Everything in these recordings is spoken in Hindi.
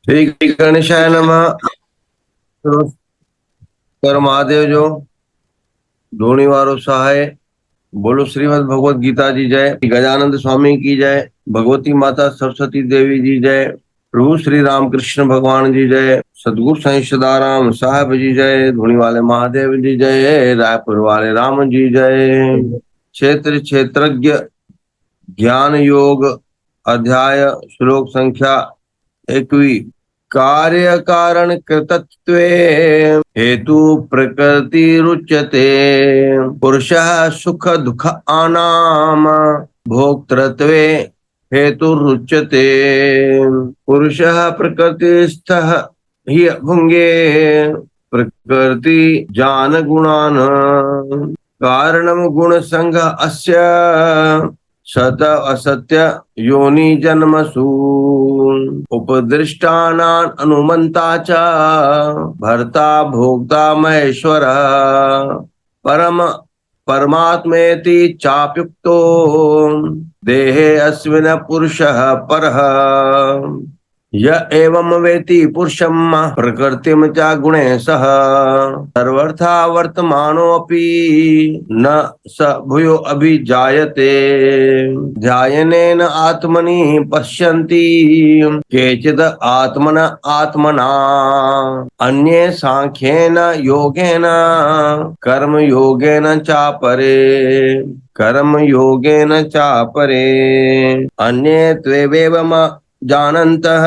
श्री गणेशाय नमः। कर महादेव जो धोनी वारो सहाय। बोलो श्रीमद् भगवत गीता जी जय। गजानंद स्वामी की जय। भगवती माता सरस्वती देवी जी जय। प्रभु श्री रामकृष्ण भगवान जी जय। सदगुरु साईं सदाराम साहब जी जय। धोनी वाले महादेव जी जय। रायपुर वाले राम जी जय। क्षेत्र क्षेत्रज्ञ ज्ञान योग अध्याय श्लोक संख्या 21। कार्य कारण कृतत्वे हेतु प्रकृति रुच्यते। पुरुषः सुख दुख आनाम भोक्तृत्वे हेतु रुच्यते। पुरुषः प्रकृतिस्थः हि भुंगे प्रकृति जान गुणान कारणम गुण संग अस्य सत असत्य योनि जन्मसु उपदृष्टानां अनुमंता च भर्ता भोक्ता महेश्वर परम परमात्मेति चाप्युक्तो देहे अस्मिन् पुरुषः परः। य एवं वेति पुरुषम् प्रकृतिं च गुणे सह सर्वथा वर्तमानोऽपि न स भूयो अभिजायते। ध्यायनेन आत्मनि पश्यन्ति केचिद् आत्मन आत्मना अन्ये सांख्येन योगेन कर्म योगेन चापरे कर्म योगेन चापरे अन्ये त्वेवेवम् जानन्तः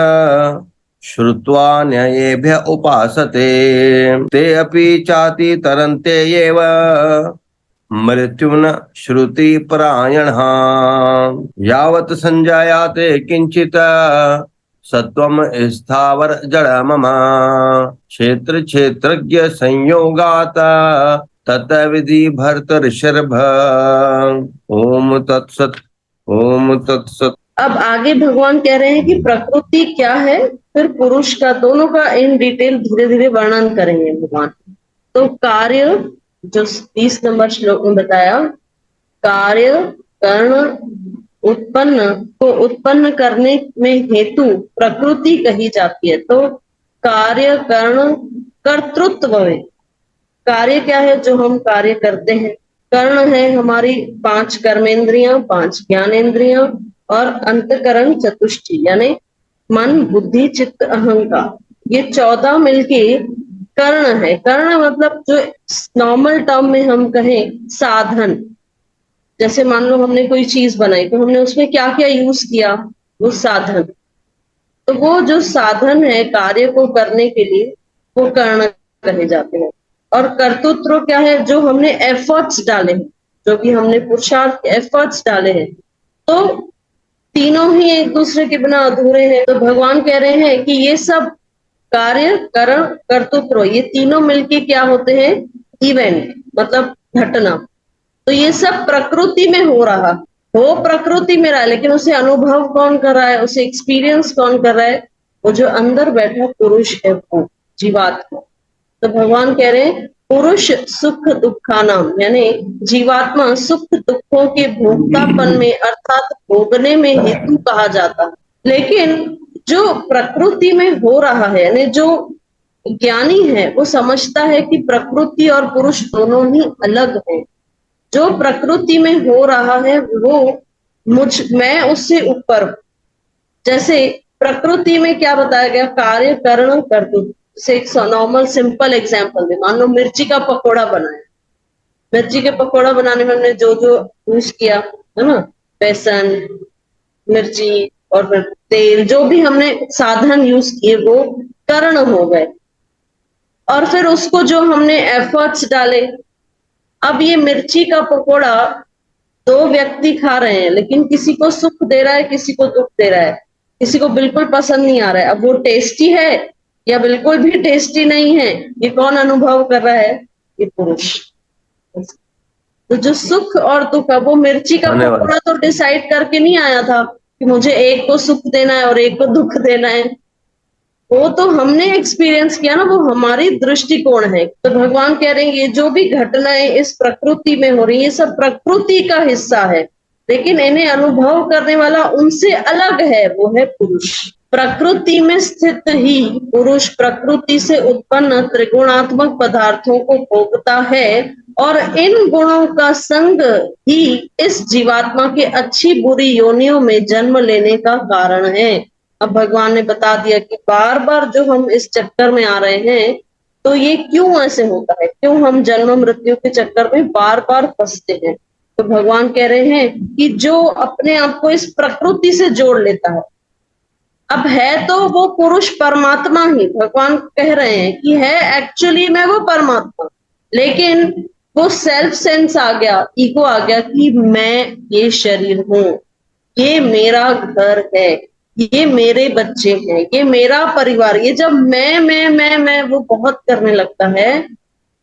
श्रुत्वा न्यायेभ्य उपासते ते अपि चाति तरन्ते एव मृत्युन श्रुति परायणः। यावत् संजायाते किंचित सत्वम स्थावर जड़ मम क्षेत्र क्षेत्रज्ञ संयोगात तत विधि भर्तृषभ। ओम तत्सत ओम तत्सत। अब आगे भगवान कह रहे हैं कि प्रकृति क्या है, फिर पुरुष का, दोनों का इन डिटेल धीरे धीरे वर्णन करेंगे भगवान। तो कार्य जो 30 नंबर श्लोक में बताया, कार्य कर्ण उत्पन्न को उत्पन्न करने में हेतु प्रकृति कही जाती है। तो कार्य कर्ण कर्तृत्व में कार्य क्या है, जो हम कार्य करते हैं। कर्ण है हमारी 5 कर्मेंद्रियां, 5 ज्ञानेंद्रियां और अंतकरण चतुष्टय यानी मन बुद्धि चित्त अहंकार, ये 14 मिलके कर्ण है। कर्ण मतलब जो नॉर्मल टर्म में हम कहें साधन। जैसे मान लो हमने कोई चीज बनाई तो हमने उसमें क्या क्या यूज किया, वो साधन। तो वो जो साधन है कार्य को करने के लिए, वो कर्ण कहे जाते हैं। और कर्तृत्व क्या है, जो हमने एफर्ट्स डाले हैं, जो भी हमने पुरुषार्थ एफर्ट्स डाले हैं। तो तीनों ही एक दूसरे के बिना अधूरे हैं। तो भगवान कह रहे हैं कि ये सब कार्य करण कर्तृत्व, ये तीनों मिलके क्या होते हैं, इवेंट मतलब घटना। तो ये सब प्रकृति में हो रहा, वो प्रकृति में रहा है, लेकिन उसे अनुभव कौन कर रहा है, उसे एक्सपीरियंस कौन कर रहा है, वो जो अंदर बैठा पुरुष है, वो जीवात्मा। तो भगवान कह रहे हैं पुरुष सुख दुखानाम यानी जीवात्मा सुख दुखों के भोक्तापन में अर्थात भोगने में हेतु कहा जाता है। लेकिन जो प्रकृति में हो रहा है, यानी जो ज्ञानी है वो समझता है कि प्रकृति और पुरुष दोनों ही अलग हैं। जो प्रकृति में हो रहा है वो मैं उससे ऊपर। जैसे प्रकृति में क्या बताया गया, कार्य करण कर्तृत्व से एक नॉर्मल सिंपल एग्जांपल दे। मान लो मिर्ची का पकोड़ा बनाया, मिर्ची के पकोड़ा बनाने में हमने जो जो यूज किया है ना, बेसन मिर्ची और फिर तेल, जो भी हमने साधन यूज किए वो कर्ण हो गए। और फिर उसको जो हमने एफर्ट्स डाले, अब ये मिर्ची का पकोड़ा 2 व्यक्ति खा रहे हैं, लेकिन किसी को सुख दे रहा है, किसी को दुख दे रहा है, किसी को बिल्कुल पसंद नहीं आ रहा है। अब वो टेस्टी है या बिल्कुल भी टेस्टी नहीं है, ये कौन अनुभव कर रहा है, ये पुरुष। तो जो सुख और दुख है, वो मिर्ची का पकोड़ा तो डिसाइड करके नहीं आया था कि मुझे एक को सुख देना है और एक को दुख देना है। वो तो हमने एक्सपीरियंस किया ना, वो हमारी दृष्टिकोण है। तो भगवान कह रहे हैं ये जो भी घटनाएं इस प्रकृति में हो रही है, ये सब प्रकृति का हिस्सा है, लेकिन इन्हें अनुभव करने वाला उनसे अलग है, वो है पुरुष। प्रकृति में स्थित ही पुरुष प्रकृति से उत्पन्न त्रिगुणात्मक पदार्थों को भोगता है और इन गुणों का संग ही इस जीवात्मा के अच्छी बुरी योनियों में जन्म लेने का कारण है। अब भगवान ने बता दिया कि बार बार जो हम इस चक्कर में आ रहे हैं तो ये क्यों ऐसे होता है, क्यों हम जन्म मृत्यु के चक्कर में बार बार फंसते हैं। तो भगवान कह रहे हैं कि जो अपने आप को इस प्रकृति से जोड़ लेता है, अब है तो वो पुरुष परमात्मा ही, भगवान कह रहे हैं कि है एक्चुअली में वो परमात्मा, लेकिन वो सेल्फ सेंस आ गया, ईगो आ गया कि मैं ये शरीर हूं, ये मेरा घर है, ये मेरे बच्चे हैं, ये मेरा परिवार, ये जब मैं वो बहुत करने लगता है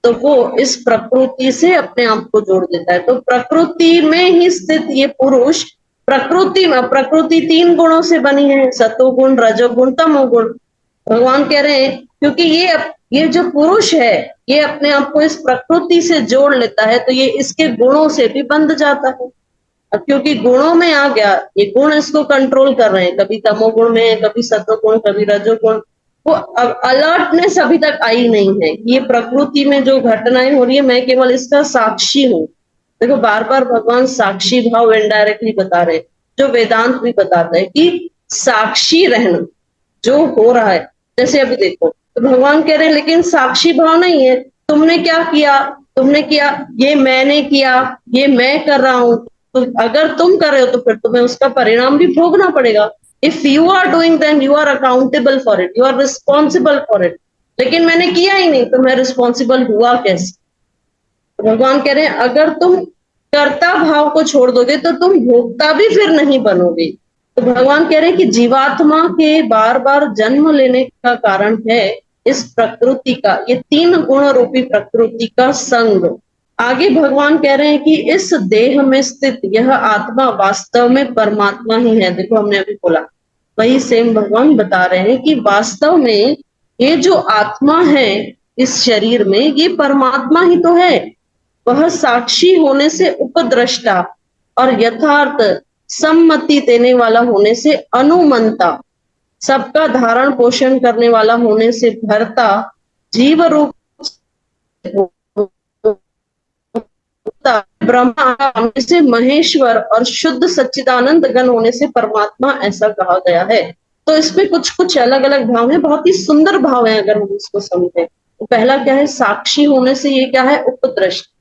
तो वो इस प्रकृति से अपने आप को जोड़ देता है। तो प्रकृति में ही स्थित ये पुरुष, प्रकृति 3 गुणों से बनी है, सतोगुण, रजोगुण, तमोगुण। भगवान कह रहे हैं क्योंकि ये जो पुरुष है ये अपने आप को इस प्रकृति से जोड़ लेता है तो ये इसके गुणों से भी बंध जाता है। अब क्योंकि गुणों में आ गया, ये गुण इसको कंट्रोल कर रहे हैं, कभी तमोगुण में, कभी सतोगुण, कभी रजोगुण, वो अलर्टनेस अभी तक आई नहीं है। ये प्रकृति में जो घटनाएं हो रही है मैं केवल इसका साक्षी हूँ। देखो बार बार भगवान साक्षी भाव इनडायरेक्टली बता रहे हैं, जो वेदांत भी बताता है कि साक्षी रहना जो हो रहा है। जैसे अभी देखो तो भगवान कह रहे हैं लेकिन साक्षी भाव नहीं है, तुमने क्या किया, तुमने किया, ये मैंने किया, ये मैं कर रहा हूं, तो अगर तुम कर रहे हो तो फिर तुम्हें उसका परिणाम भी भोगना पड़ेगा। If you are doing then you are accountable for it, you are responsible for it. लेकिन मैंने किया ही नहीं तो मैं रिस्पॉन्सिबल हुआ कैसे। तो भगवान कह रहे हैं अगर तुम कर्ता भाव को छोड़ दोगे तो तुम भोक्ता भी फिर नहीं बनोगे। तो भगवान कह रहे हैं कि जीवात्मा के बार बार जन्म लेने का कारण है इस प्रकृति का, ये 3 गुण रूपी प्रकृति का संग। आगे भगवान कह रहे हैं कि इस देह में स्थित यह आत्मा वास्तव में परमात्मा ही है। देखो हमने अभी बोला, वही सेम भगवान बता रहे हैं कि वास्तव में ये जो आत्मा है इस शरीर में ये परमात्मा ही तो है। वह साक्षी होने से उपद्रष्टा और यथार्थ सम्मति देने वाला होने से अनुमंता, सबका धारण पोषण करने वाला होने से भरता, जीव रूप ब्रह्मा होने से महेश्वर और शुद्ध सच्चिदानंद गण होने से परमात्मा, ऐसा कहा गया है। तो इसमें कुछ कुछ अलग अलग भाव है, बहुत ही सुंदर भाव है अगर हम इसको समझें। तो पहला क्या है, साक्षी होने से ये क्या है, उपद्रष्टा।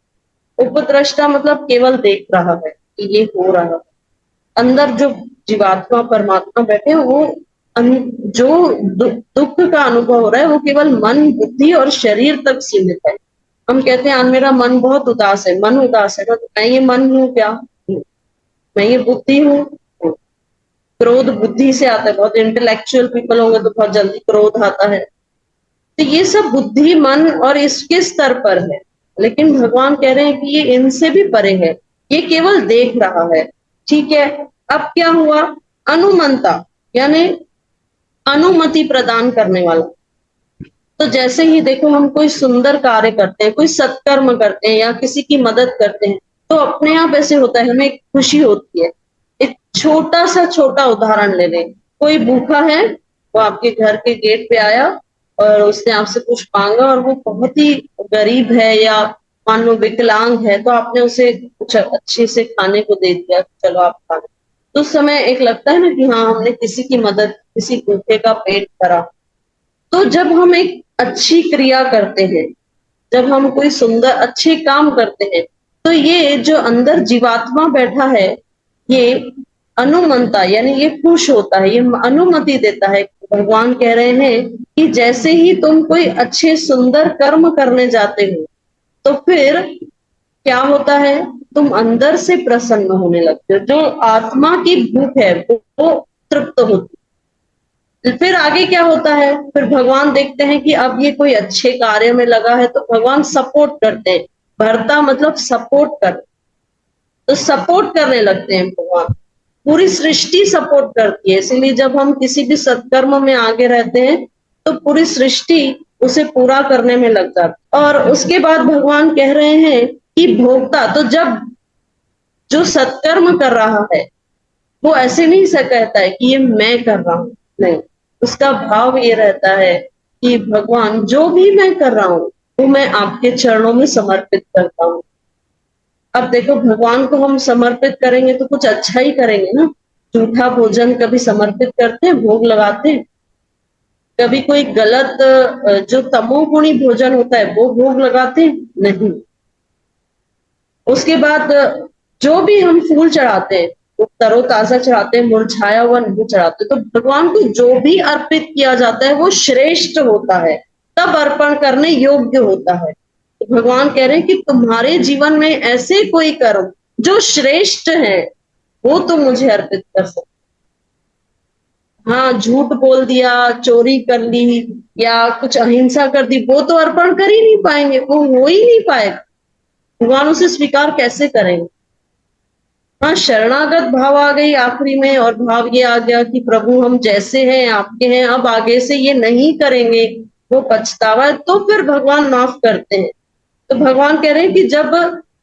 उपद्रष्टा मतलब केवल देख रहा है कि ये हो रहा है। अंदर जो जीवात्मा परमात्मा बैठे वो जो दुख का अनुभव हो रहा है वो केवल मन, बुद्धि और शरीर तक सीमित है। हम कहते हैं आज मेरा मन बहुत उदास है, मन उदास है, तो मैं ये मन हूं क्या, मैं ये बुद्धि हूँ। क्रोध बुद्धि से आता है, बहुत इंटेलेक्चुअल पीपल होंगे तो बहुत जल्दी क्रोध आता है। तो ये सब बुद्धि, मन और इसके स्तर पर है। लेकिन भगवान कह रहे हैं कि ये इनसे भी परे है, ये केवल देख रहा है। ठीक है, अब क्या हुआ, अनुमंता यानी अनुमति प्रदान करने वाला। तो जैसे ही देखो हम कोई सुंदर कार्य करते हैं, कोई सत्कर्म करते हैं या किसी की मदद करते हैं तो अपने आप ऐसे होता है, हमें एक खुशी होती है। एक छोटा सा छोटा उदाहरण ले लें, कोई भूखा है, वो आपके घर के गेट पे आया और उसने आपसे कुछ मांगा और वो बहुत ही गरीब है या मान लो विकलांग है, तो आपने उसे कुछ अच्छे से खाने को दे दिया, चलो आप खा लो। तो उस समय एक लगता है ना कि हाँ हमने किसी की मदद, किसी भूखे का पेट भरा। तो जब हम एक अच्छी क्रिया करते हैं, जब हम कोई सुंदर अच्छे काम करते हैं, तो ये जो अंदर जीवात्मा बैठा है ये अनुमंता यानी ये खुश होता है, ये अनुमति देता है। भगवान कह रहे हैं कि जैसे ही तुम कोई अच्छे सुंदर कर्म करने जाते हो तो फिर क्या होता है, तुम अंदर से प्रसन्न होने लगते हो, जो आत्मा की भूख है वो तृप्त होती है। फिर आगे क्या होता है, फिर भगवान देखते हैं कि अब ये कोई अच्छे कार्य में लगा है तो भगवान सपोर्ट करते हैं। भरता मतलब सपोर्ट कर, तो सपोर्ट करने लगते हैं भगवान। पूरी सृष्टि सपोर्ट करती है, इसलिए जब हम किसी भी सत्कर्म में आगे रहते हैं तो पूरी सृष्टि उसे पूरा करने में लग जाती है। और उसके बाद भगवान कह रहे हैं कि भोक्ता, तो जब जो सत्कर्म कर रहा है वो ऐसे नहीं से कहता है कि ये मैं कर रहा हूं, नहीं, उसका भाव ये रहता है कि भगवान जो भी मैं कर रहा हूँ वो मैं आपके चरणों में समर्पित करता हूँ। अब देखो भगवान को हम समर्पित करेंगे तो कुछ अच्छा ही करेंगे ना। झूठा भोजन कभी समर्पित करते हैं, भोग लगाते हैं? कभी कोई गलत जो तमोगुणी भोजन होता है वो भोग लगाते हैं? नहीं। उसके बाद जो भी हम फूल चढ़ाते हैं वो तरोताजा चढ़ाते हैं, मुरझाया हुआ नहीं चढ़ाते। तो भगवान को जो भी अर्पित किया जाता है वो श्रेष्ठ होता है, तब अर्पण करने योग्य होता है। तो भगवान कह रहे हैं कि तुम्हारे जीवन में ऐसे कोई कर्म जो श्रेष्ठ है वो तो मुझे अर्पित कर सकते। हाँ, झूठ बोल दिया, चोरी कर ली या कुछ अहिंसा कर दी, वो तो अर्पण कर ही नहीं पाएंगे, वो हो ही नहीं पाएगा। भगवान उसे स्वीकार कैसे करेंगे? हाँ, शरणागत भाव आ गई आखिरी में, और भाव ये आ गया कि प्रभु हम जैसे हैं आपके हैं, अब आगे से ये नहीं करेंगे, वो पछतावा है, तो फिर भगवान माफ करते हैं। तो भगवान कह रहे हैं कि जब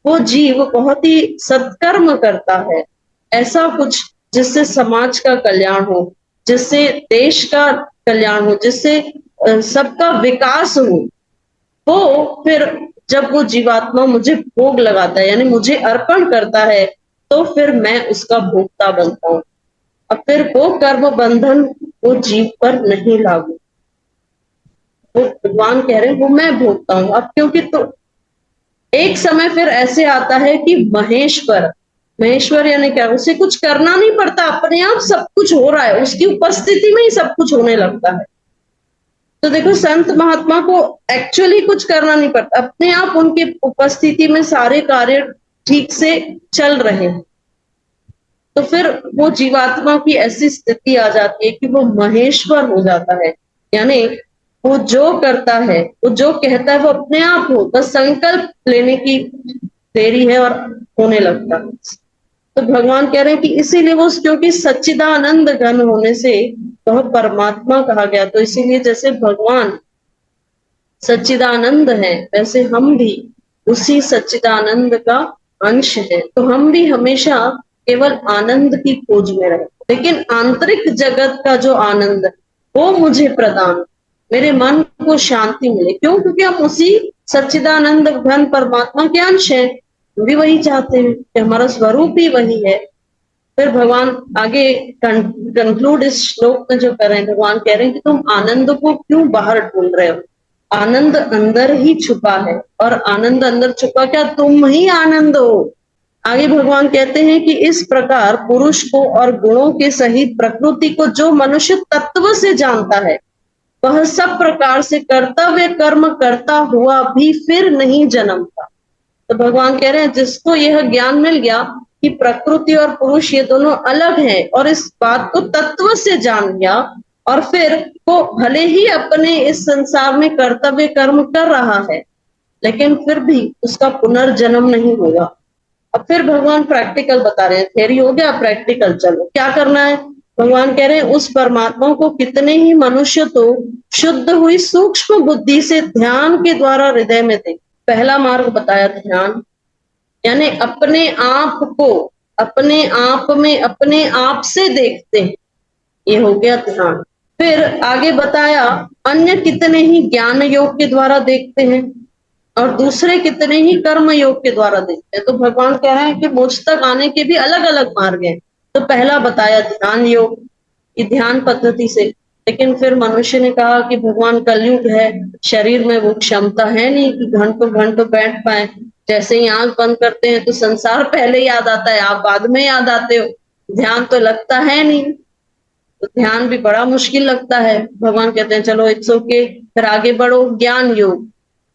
वो जीव बहुत ही सत्कर्म करता है, ऐसा कुछ जिससे समाज का कल्याण हो, जिससे देश का कल्याण हो, जिससे सबका विकास हो, तो फिर जब वो जीवात्मा मुझे भोग लगाता है यानी मुझे अर्पण करता है, तो फिर मैं उसका भोक्ता बनता हूँ। अब फिर वो कर्म बंधन वो जीव पर नहीं लागू। वो भगवान कह रहे हैं वो मैं भोगता हूँ। अब क्योंकि तो एक समय फिर ऐसे आता है कि महेश्वर, महेश्वर यानी क्या, उसे कुछ करना नहीं पड़ता, अपने आप सब कुछ हो रहा है, उसकी उपस्थिति में ही सब कुछ होने लगता है। तो देखो संत महात्मा को एक्चुअली कुछ करना नहीं पड़ता, अपने आप उनकी उपस्थिति में सारे कार्य ठीक से चल रहे हैं। तो फिर वो जीवात्मा की ऐसी स्थिति आ जाती है कि वो महेश्वर हो जाता है, यानी वो जो करता है, वो जो कहता है वो अपने आप हो, बस संकल्प लेने की देरी है और होने लगता है। तो भगवान कह रहे हैं कि इसीलिए वो, क्योंकि सच्चिदानंद घन होने से वह परमात्मा कहा गया, तो इसीलिए जैसे भगवान सच्चिदानंद है वैसे हम भी उसी सच्चिदानंद का अंश है। तो हम भी हमेशा केवल आनंद की खोज में रहे, लेकिन आंतरिक जगत का जो आनंद वो मुझे प्रदान, मेरे मन को शांति मिले। क्यों? क्योंकि हम उसी सच्चिदानंद घन परमात्मा के अंश हैं, हम भी वही चाहते हैं कि हमारा स्वरूप ही वही है। फिर भगवान आगे कंक्लूड इस श्लोक में जो कर रहे हैं, भगवान कह रहे हैं कि तुम आनंद को क्यों बाहर ढूंढ रहे हो, आनंद अंदर ही छुपा है, और आनंद अंदर छुपा क्या, तुम ही आनंद हो। आगे भगवान कहते हैं कि इस प्रकार पुरुष को और गुणों के सहित प्रकृति को जो मनुष्य तत्व से जानता है, वह सब प्रकार से कर्तव्य कर्म करता हुआ भी फिर नहीं जन्मता। तो भगवान कह रहे हैं जिसको यह ज्ञान मिल गया कि प्रकृति और पुरुष ये दोनों अलग हैं, और इस बात को तत्व से जान गया, और फिर वो भले ही अपने इस संसार में कर्तव्य कर्म कर रहा है, लेकिन फिर भी उसका पुनर्जन्म नहीं होगा। अब फिर भगवान प्रैक्टिकल बता रहे हैं, थ्योरी हो गया, प्रैक्टिकल चलो क्या करना है। भगवान कह रहे हैं उस परमात्मा को कितने ही मनुष्य तो शुद्ध हुई सूक्ष्म बुद्धि से ध्यान के द्वारा हृदय में देख। पहला मार्ग बताया ध्यान, यानी अपने आप को अपने आप में अपने आप से देखते हैं, ये हो गया ध्यान। फिर आगे बताया अन्य कितने ही ज्ञान योग के द्वारा देखते हैं, और दूसरे कितने ही कर्म योग के द्वारा देखते हैं। तो भगवान कह रहे हैं कि मुझ तक आने के भी अलग अलग मार्ग हैं। तो पहला बताया ध्यान योग, ये ध्यान पद्धति से। लेकिन फिर मनुष्य ने कहा कि भगवान कलयुग है, शरीर में वो क्षमता है नहीं कि घंटों घंटों बैठ पाए, जैसे ही आंख बंद करते हैं तो संसार पहले याद आता है, आप बाद में याद आते हो, ध्यान तो लगता है नहीं, तो ध्यान भी बड़ा मुश्किल लगता है। भगवान कहते हैं चलो इट्स ओके, फिर आगे बढ़ो ज्ञान योग।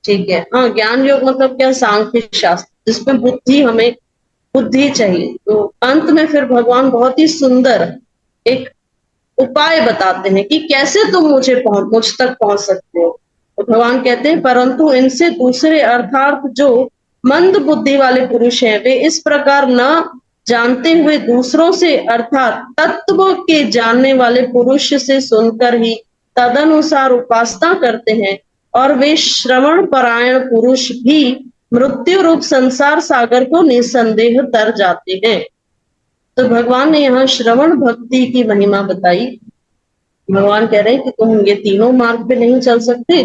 ठीक है, हाँ, ज्ञान योग मतलब क्या, सांख्य शास्त्र, जिसमें बुद्धि, हमें बुद्धि चाहिए। तो अंत में फिर भगवान बहुत ही सुंदर एक उपाय बताते हैं कि कैसे तुम मुझ तक पहुंच सकते हो। तो भगवान कहते हैं परंतु इनसे दूसरे अर्थात जो मंद बुद्धि वाले पुरुष हैं, वे इस प्रकार न जानते हुए दूसरों से अर्थात तत्व के जानने वाले पुरुष से सुनकर ही तदनुसार उपासना करते हैं, और वे श्रवण परायण पुरुष भी मृत्यु रूप संसार सागर को निसंदेह तर जाते हैं। तो भगवान ने यहाँ श्रवण भक्ति की महिमा बताई भगवान कह रहे हैं कि तुम ये तीनों मार्ग पे नहीं चल सकते,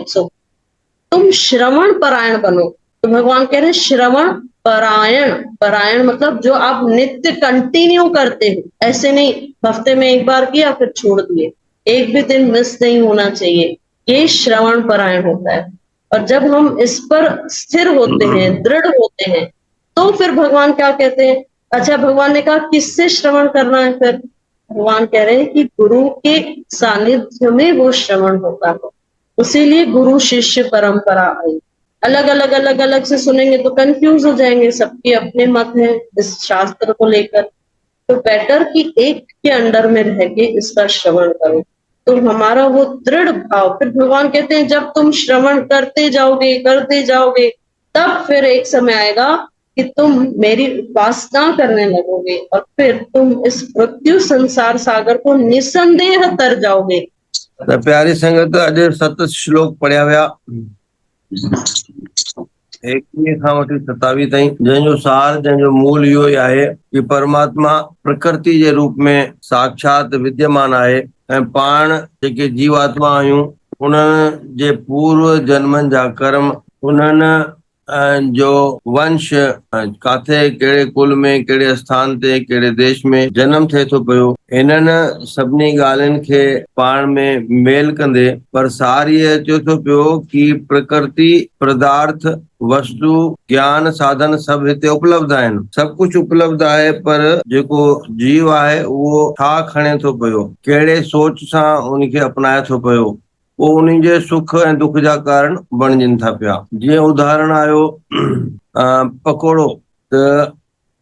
तुम श्रवण परायण बनो। तो भगवान कह रहे हैं श्रवण परायण, परायण मतलब जो आप नित्य कंटिन्यू करते हो, ऐसे नहीं हफ्ते में एक बार किया फिर छोड़ दिए, एक भी दिन मिस नहीं होना चाहिए, ये श्रवण परायण होता है। और जब हम इस पर स्थिर होते हैं, दृढ़ होते हैं, तो फिर भगवान क्या कहते हैं? अच्छा, भगवान ने कहा किससे श्रवण करना है? फिर भगवान कह रहे हैं कि गुरु के सानिध्य में वो श्रवण होता है। इसीलिए गुरु शिष्य परंपरा आई। अलग अलग से सुनेंगे तो कंफ्यूज हो जाएंगे, सबके अपने मत हैं इस शास्त्र को लेकर। तो बेटर कि एक के अंडर में रह के इसका श्रवण करो, तो हमारा वो दृढ़ भाव, फिर भगवान कहते हैं जब तुम श्रवण करते जाओगे, तब फिर एक समय आएगा कि तुम मेरी उपासना करने लगोगे और फिर तुम इस मृत्यु संसार सागर को निसंदेह तर जाओगे। त प्यारी संगत, अॼु 7 श्लोक पढ़िया विया, 21 खां वठी 27 ताईं, जंहिंजो सार, जंहिंजो मूल इहो ई आहे कि परमात्मा प्रकृति जे रूप में साक्षात विद्यमान आहे ऐं पाण जेके जीवात्मा आहियूं उन्हनि जे पूर्व जन्मनि जा कर्म, उन्हनि जो वंश काथे कहिड़े कुल में, कहिड़े स्थान ते, कहिड़े देश में जन्म थिए थो पियो, इन्हनि सभिनी ॻाल्हियुनि खे पाण में मेल कंदे पर सार इहे अचे थो पियो कि प्रकृति, पदार्थ, वस्तु, ज्ञान, साधन सभु हिते उपलब्ध आहिनि, सभु कुझु उपलब्ध आहे, पर जेको जीव आहे उहो छा खणे थो पियो, कहिड़े सोच सां उनखे अपनाए थो पियो, वो उन्हीं जे सुख ऐं दुख जा कारण बणजनि था पिया। जीअं उदाहरण आयो पकोड़ो, त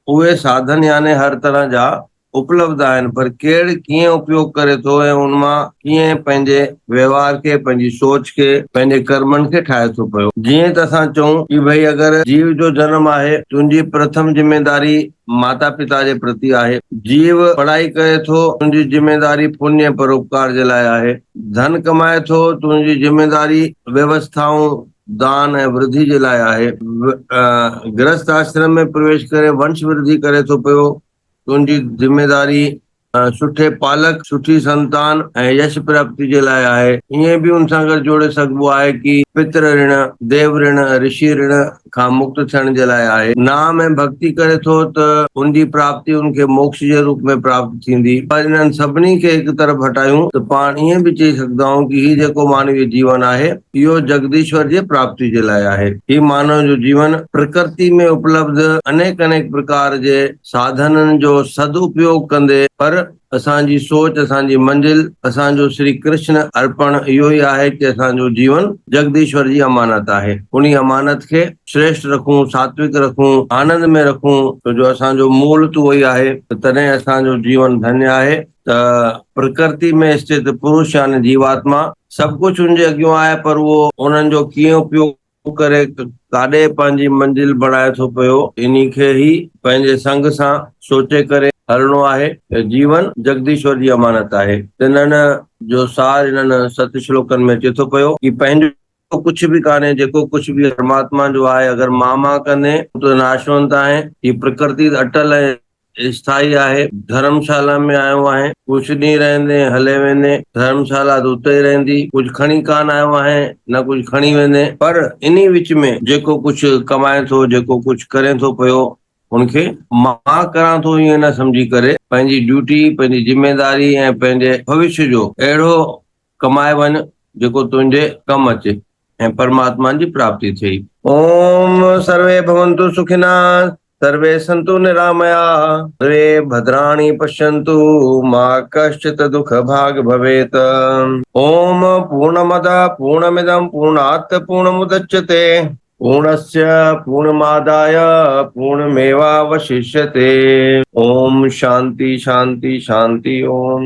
उहे साधन यानी हर तरह जा उपलब्ध आहिनि, पर केरु कीअं उपयोग करे थो ऐं उन मां कीअं पंहिंजे व्यवहार खे, पंहिंजी सोच खे, पंहिंजे कर्मनि खे ठाहे थो पियो। जीअं त असां चऊं कि भई अगरि जीव जो जनम आहे, तुंहिंजी प्रथम जिम्मेदारी माता पिता जे प्रति आहे। जीव पढ़ाई करे थो, तुंहिंजी जिम्मेदारी पुण्य परोपकार जे लाइ आहे। धन कमाए थो, तुंहिंजी जिम्मेदारी व्यवस्थाऊं, दान ऐं वृद्धि जे लाइ आहे। गृहस्थ आश्रम में प्रवेश करे वंश वृद्धि करे थो पियो, तुंहिंजी जिम्मेदारी सुठे पालक, सुठी संतान ऐं यश प्राप्ति जे लाइ आहे। ईअं बि उन सां गॾु जोड़े सघिबो आहे कि पितृ ऋण, देव ऋण, ऋषि ऋण खां मुक्त थियण जे लाइ आहे। नाम ऐं भक्ति करे थो त उनजी प्राप्ति उनखे मोक्ष जे रूप में प्राप्त थींदी। पर इन्हनि सभिनी खे हिकु तरफ़ हटायूं त पाण ईअं बि चई सघंदा आहियूं कि हीउ जेको मानवीय जीवन आहे इहो जगदीश्वर जे प्राप्ति जे लाइ आहे। ही मानव जो जीवन प्रकृति में उपलब्ध अनेक अनेक प्रकार जे साधननि जो सदुपयोग कंदे, पर असांजी सोच, असांजी मंजिल, असांजो श्री कृष्ण अर्पण इहो ई आहे कि असांजो जीवन जगदीश्वर जी अमानत आहे। उन अमानत खे श्रेष्ठ रखूं, सात्विक रखूं, आनंद में रखूं, तो जो असांजो मूल तो उहो ई आहे, तॾहिं असांजो जीवन धन्य आहे। त प्रकृति में स्थित पुरुष यानी जीवात्मा सभु कुझु उनजे अॻियां आहे, पर उहो उन्हनि जो कीअं उपयोग करे काॾे पंहिंजी मंजिल बणाए थो पियो, इन्ही खे ई पंहिंजे संग सां सोचे करे हलणो आहे। जीवन जगदीश्वर जी अमानत आहे। इन्हनि जो सार इन्हनि 7 श्लोकनि में अचे थो पियो कि पंहिंजो कुझु बि कान्हे, जेको कुझु बि परमात्मा जो आहे, अगरि मां कंदे त नाशवंत आहे। ही प्रकृति अटल ऐं स्थाई आहे। धर्मशाला में आयो आहे, कुझु ॾींहं रहंदे हले वेंदे, धर्मशाला त उते ई रहंदी, कुझु खणी कान आयो आहे, न कुझु खणी वेंदे, पर इन्ही विच में जेको कुझु कमाए थो, जेको कुझु करे थो पियो, उनखे मां करां थो ईअं न सम्झी करे पंहिंजी ड्यूटी, पंहिंजी जिम्मेदारी ऐं पंहिंजे भविष्य जो अहिड़ो कमाए वञ जेको तुंहिंजे कमु अचे ऐं परमात्मा जी प्राप्ति थिए। ओम सर्वे भवन्तु सुखिनः, सर्वे सन्तु निरामया, सर्वे भद्राणि पश्यन्तु, मा कश्चित् दुःख भाग् भवेत्। ओम पूर्णमदः पूर्णमिदं पूर्णात् पूर्णमुदच्यते, पूर्णस्य पूर्णमादाय पूर्णमेवावशिष्यते। ओम शांति शांति शांति। ओम।